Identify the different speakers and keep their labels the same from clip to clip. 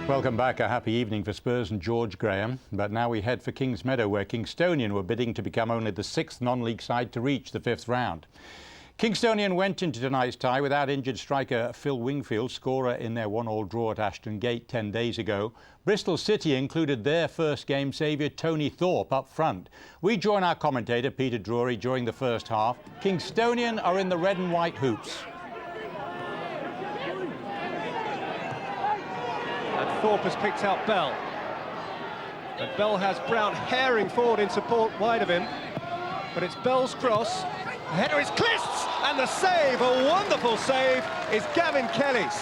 Speaker 1: Welcome back. A happy evening for Spurs and George Graham. But now we head for Kingsmeadow, where Kingstonian were bidding to become only the 6th non-league side to reach the 5th round. Kingstonian went into tonight's tie without injured striker Phil Wingfield, scorer in their 1-1 draw at Ashton Gate 10 days ago. Bristol City included their first game saviour Tony Thorpe up front. We join our commentator Peter Drury during the first half. Kingstonian are in the red and white hoops.
Speaker 2: And Thorpe has picked out Bell. And Bell has Brown herring forward in support wide of him. But it's Bell's cross. The header is Clist's, and the save, a wonderful save, is Gavin Kelly's.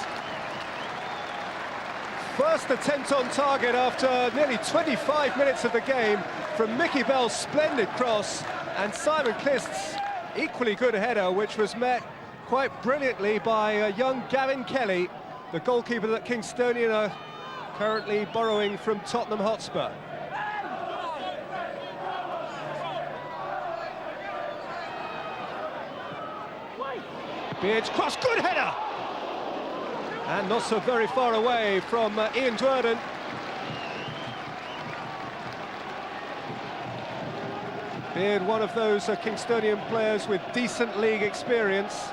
Speaker 2: First attempt on target after nearly 25 minutes of the game from Mickey Bell's splendid cross, and Simon Clist's equally good header, which was met quite brilliantly by young Gavin Kelly, the goalkeeper that Kingstonian are currently borrowing from Tottenham Hotspur. Beard's cross, good header! And not so very far away from Ian Dwerden. Beard, one of those Kingstonian players with decent league experience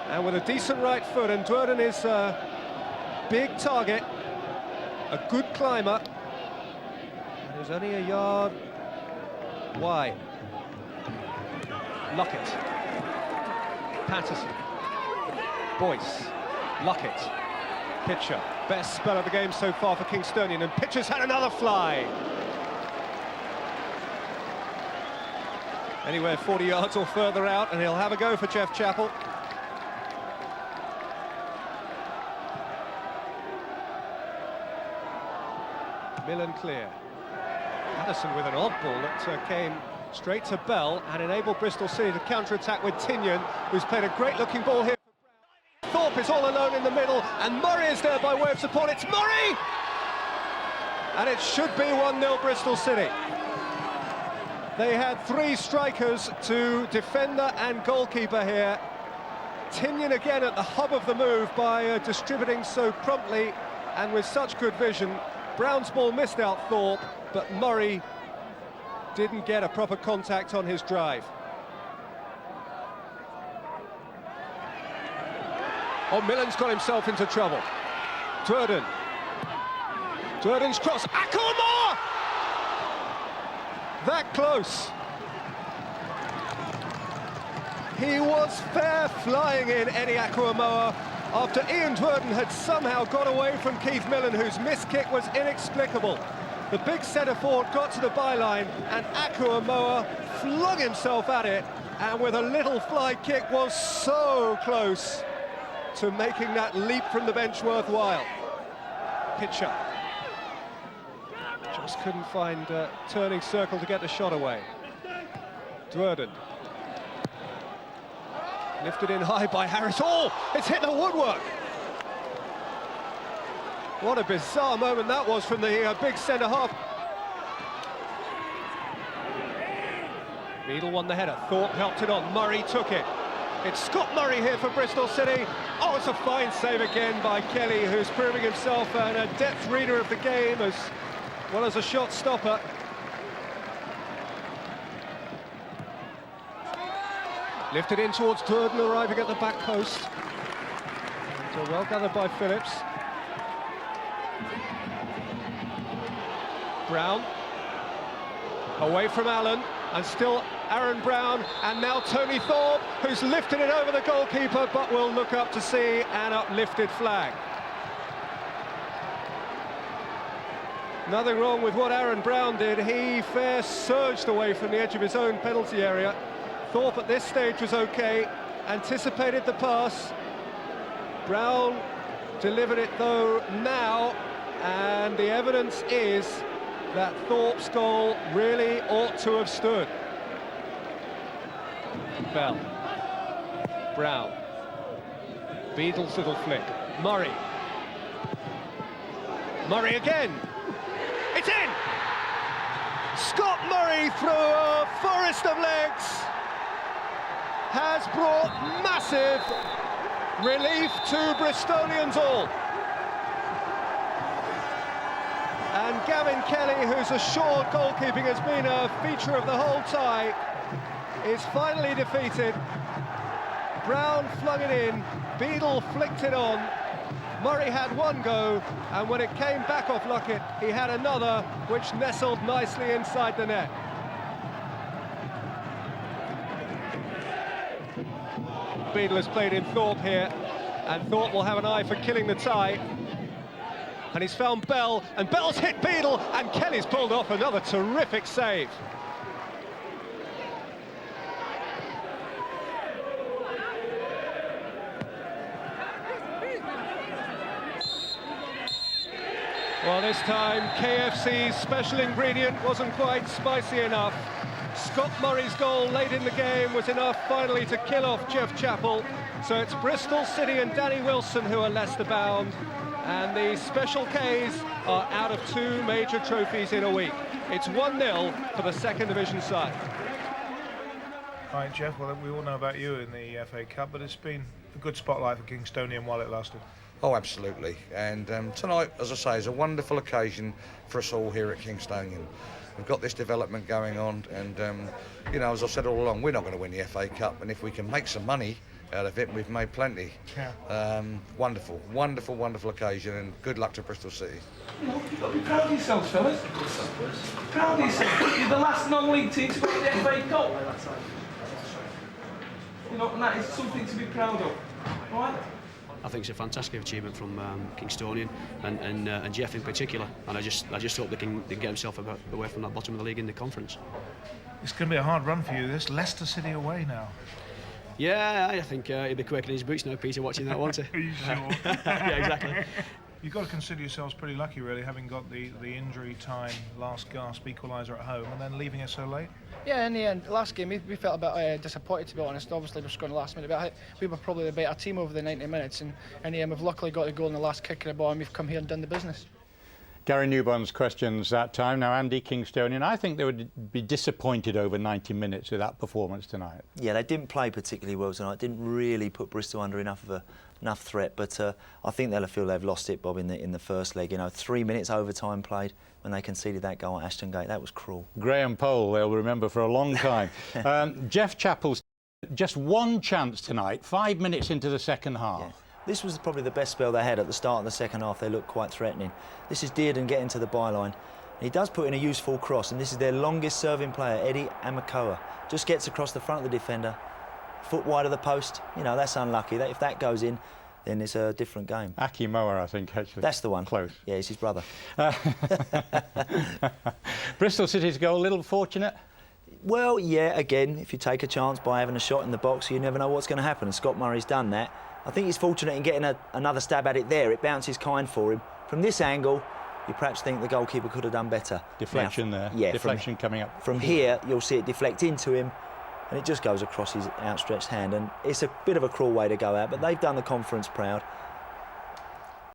Speaker 2: and with a decent right foot, and Dwerden is a big target, a good climber, and is only a yard wide. Lockett, Patterson, Boyce, Lockett, Pitcher, best spell of the game so far for Kingstonian, and Pitcher's had another fly. Anywhere 40 yards or further out, and he'll have a go for Jeff Chappell. Millen clear. Patterson with an odd ball that came straight to Bell and enabled Bristol City to counter-attack with Tinnion, who's played a great-looking ball here. Thorpe is all alone in the middle, and Murray is there by way of support. It's Murray! And it should be 1-0 Bristol City. They had 3 strikers to defender and goalkeeper here. Tinnion again at the hub of the move by distributing so promptly and with such good vision. Brown's ball missed out Thorpe, but Murray didn't get a proper contact on his drive. Oh, Millen's got himself into trouble. Dwerden. Dwerden's cross. Akuma! That close. He was fair flying in, Eddie Akuma, after Ian Dwerden had somehow got away from Keith Millen, whose missed kick was inexplicable. The big centre-forward got to the byline, and Akuma flung himself at it, and with a little fly kick was so close to making that leap from the bench worthwhile. Pitcher. Just couldn't find a turning circle to get the shot away. Dwerden. Lifted in high by Harris. Oh, it's hit the woodwork. What a bizarre moment that was from the big centre-half. Beadle won the header. Thorpe helped it on. Murray took it. It's Scott Murray here for Bristol City. Oh, it's a fine save again by Kelly, who's proving himself an adept reader of the game as well as a shot stopper. Lifted in towards Dwerden, arriving at the back post. So well gathered by Phillips. Brown. Away from Allen, and still Aaron Brown, and now Tony Thorpe, who's lifted it over the goalkeeper, but will look up to see an uplifted flag. Nothing wrong with what Aaron Brown did. He fair surged away from the edge of his own penalty area. Thorpe at this stage was okay, anticipated the pass. Brown delivered it though now, and the evidence is that Thorpe's goal really ought to have stood. Bell. Brown. Beadle's little flick. Murray. Murray again. It's in! Scott Murray through a forest of legs has brought massive relief to Bristolians all. And Gavin Kelly, whose assured goalkeeping has been a feature of the whole tie, is finally defeated. Brown flung it in, Beadle flicked it on. Murray had one go, and when it came back off Luckett, he had another, which nestled nicely inside the net. Beadle has played in Thorpe here, and Thorpe will have an eye for killing the tie. And he's found Bell, and Bell's hit Beadle, and Kelly's pulled off another terrific save. Well, this time KFC's special ingredient wasn't quite spicy enough. Scott Murray's goal late in the game was enough finally to kill off Jeff Chappell. So it's Bristol City and Danny Wilson who are Leicester bound. And the Special Ks are out of 2 major trophies in a week. It's 1-0 for the second division side.
Speaker 3: All right, Jeff, well, we all know about you in the FA Cup, but it's been a good spotlight for Kingstonian while it lasted.
Speaker 4: Oh, absolutely. And tonight, as I say, is a wonderful occasion for us all here at Kingstonian. We've got this development going on, and, you know, as I've said all along, we're not going to win the FA Cup, and if we can make some money out of it, we've made plenty.
Speaker 3: Yeah.
Speaker 4: Wonderful, wonderful, wonderful occasion, and good luck to Bristol City.
Speaker 5: You know, you've got to be proud of yourselves, fellas. Proud of yourselves. You're the last non-league team to win the FA Cup. You know, and that is something to be proud of. All right?
Speaker 6: I think it's a fantastic achievement from Kingstonian and Jeff in particular, and I just hope they can get himself away from that bottom of the league in the conference.
Speaker 3: It's going to be a hard run for you. This Leicester City away now.
Speaker 6: Yeah, I think he'll be quaking in his boots now, Peter, watching that, won't he?
Speaker 3: Are you sure?
Speaker 6: Yeah, exactly.
Speaker 3: You've got to consider yourselves pretty lucky, really, having got the injury time, last gasp equaliser at home, and then leaving us so late.
Speaker 7: Yeah, in the end, last game we felt a bit disappointed, to be honest. Obviously we scored in the last minute, but we were probably the better team over the 90 minutes, and in the end we've luckily got the goal in the last kick of the ball, and we've come here and done the business.
Speaker 1: Gary Newbon's questions that time. Now, Andy, Kingstonian, I think they would be disappointed over 90 minutes with that performance tonight.
Speaker 8: Yeah, they didn't play particularly well tonight. Didn't really put Bristol under enough threat, but I think they'll feel they've lost it, Bob, in the first leg. You know, 3 minutes overtime played when they conceded that goal at Ashton Gate. That was cruel.
Speaker 1: Graham Poll, they'll remember for a long time. Jeff Chappell's just one chance tonight, 5 minutes into the second half.
Speaker 8: Yeah. This was probably the best spell they had at the start of the second half. They looked quite threatening. This is Dearden getting to the byline. He does put in a useful cross, and this is their longest serving player, Eddie Amakoa. Just gets across the front of the defender, foot wide of the post. You know, that's unlucky. If that goes in, then it's a different game.
Speaker 1: Aki Moa, I think, actually.
Speaker 8: That's the one.
Speaker 1: Close.
Speaker 8: Yeah, he's his brother.
Speaker 1: Bristol City's goal, a little fortunate?
Speaker 8: Well, yeah, again, if you take a chance by having a shot in the box, you never know what's going to happen, and Scott Murray's done that. I think he's fortunate in getting another stab at it there. It bounces kind for him. From this angle, you perhaps think the goalkeeper could have done better.
Speaker 1: Deflection
Speaker 8: now,
Speaker 1: there.
Speaker 8: Yeah,
Speaker 1: deflection coming up.
Speaker 8: From here, you'll see it deflect into him, and it just goes across his outstretched hand. And it's a bit of a cruel way to go out, but they've done the conference proud.